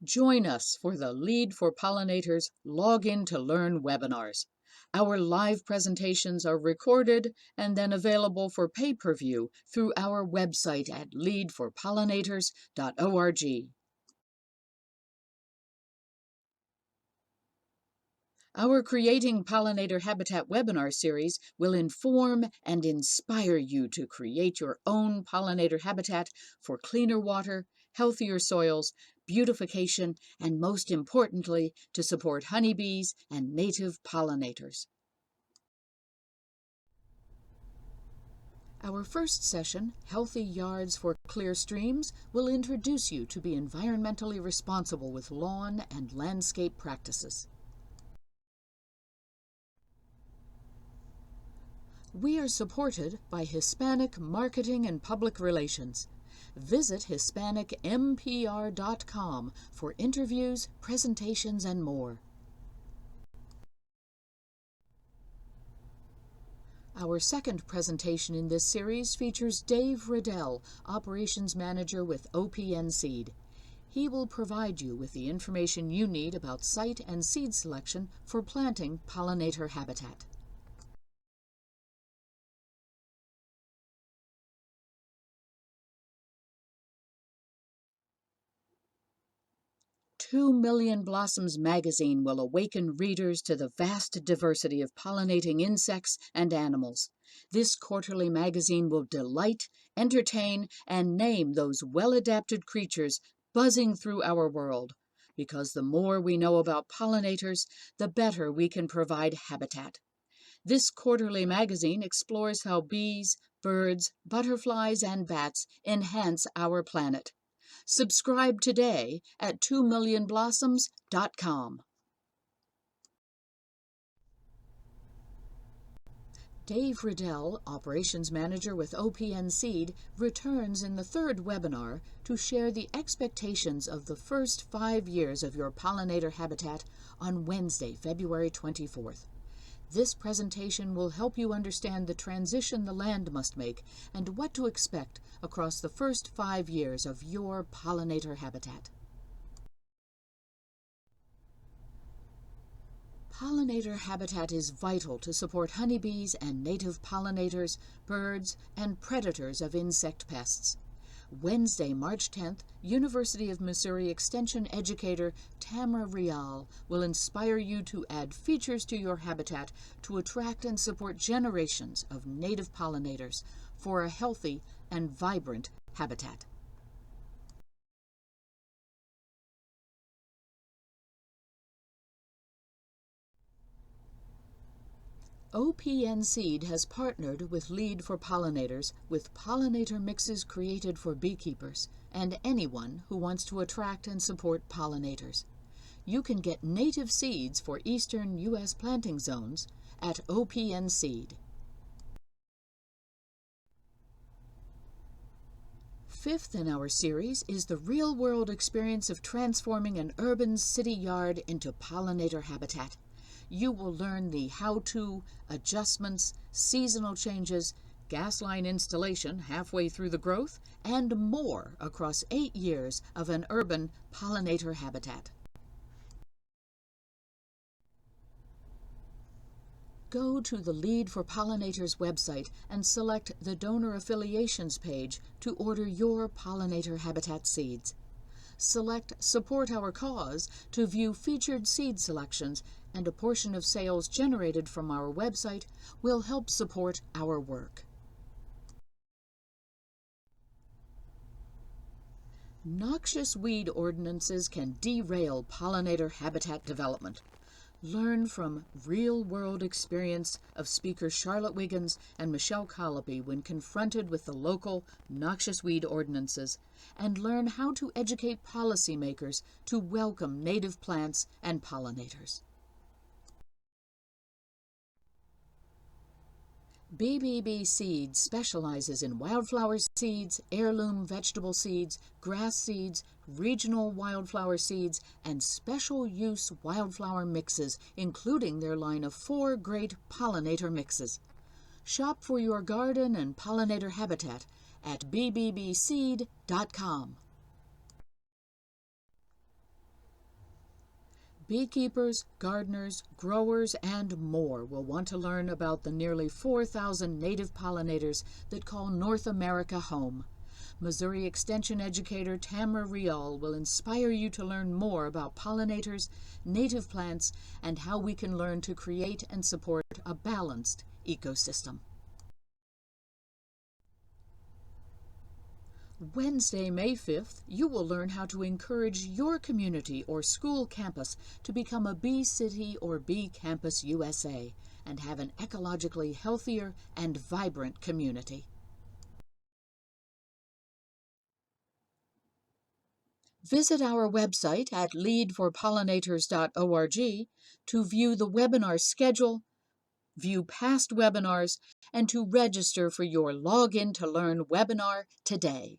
Join us for the Lead for Pollinators Log In to Learn webinars. Our live presentations are recorded and then available for pay-per-view through our website at leadforpollinators.org. Our Creating Pollinator Habitat webinar series will inform and inspire you to create your own pollinator habitat for cleaner water, healthier soils, beautification, and most importantly, to support honeybees and native pollinators. Our first session, Healthy Yards for Clear Streams, will introduce you to be environmentally responsible with lawn and landscape practices. We are supported by Hispanic Marketing and Public Relations. Visit HispanicMPR.com for interviews, presentations, and more. Our second presentation in this series features Dave Riddell, Operations Manager with OPN Seed. He will provide you with the information you need about site and seed selection for planting pollinator habitat. "2 Million Blossoms" magazine will awaken readers to the vast diversity of pollinating insects and animals. This quarterly magazine will delight, entertain, and name those well-adapted creatures buzzing through our world, because the more we know about pollinators, the better we can provide habitat. This quarterly magazine explores how bees, birds, butterflies, and bats enhance our planet. Subscribe today at 2millionblossoms.com. Dave Riddell, Operations Manager with OPN Seed, returns in the third webinar to share the expectations of the first 5 years of your pollinator habitat on Wednesday, February 24th. This presentation will help you understand the transition the land must make and what to expect across the first 5 years of your pollinator habitat. Pollinator habitat is vital to support honeybees and native pollinators, birds, and predators of insect pests. Wednesday, March 10th, University of Missouri Extension educator Tamara Rial will inspire you to add features to your habitat to attract and support generations of native pollinators for a healthy and vibrant habitat. OPN Seed has partnered with Lead for Pollinators with pollinator mixes created for beekeepers and anyone who wants to attract and support pollinators. You can get native seeds for eastern U.S. planting zones at OPN Seed. Fifth in our series is the real-world experience of transforming an urban city yard into pollinator habitat. You will learn the how-to, adjustments, seasonal changes, gas line installation halfway through the growth, and more across 8 years of an urban pollinator habitat. Go to the Lead for Pollinators website and select the Donor Affiliations page to order your pollinator habitat seeds. Select Support Our Cause to view featured seed selections, and a portion of sales generated from our website will help support our work. Noxious weed ordinances can derail pollinator habitat development. Learn from real-world experience of speakers Charlotte Wiggins and Michelle Colopy when confronted with the local noxious weed ordinances, and learn how to educate policymakers to welcome native plants and pollinators. BBB Seeds specializes in wildflower seeds, heirloom vegetable seeds, grass seeds, regional wildflower seeds, and special use wildflower mixes, including their line of 4 great pollinator mixes. Shop for your garden and pollinator habitat at bbbseed.com. Beekeepers, gardeners, growers, and more will want to learn about the nearly 4,000 native pollinators that call North America home. Missouri Extension educator Tamara Rial will inspire you to learn more about pollinators, native plants, and how we can learn to create and support a balanced ecosystem. Wednesday, May 5th, you will learn how to encourage your community or school campus to become a Bee City or Bee Campus USA and have an ecologically healthier and vibrant community. Visit our website at leadforpollinators.org to view the webinar schedule, view past webinars, and to register for your Login to Learn webinar today.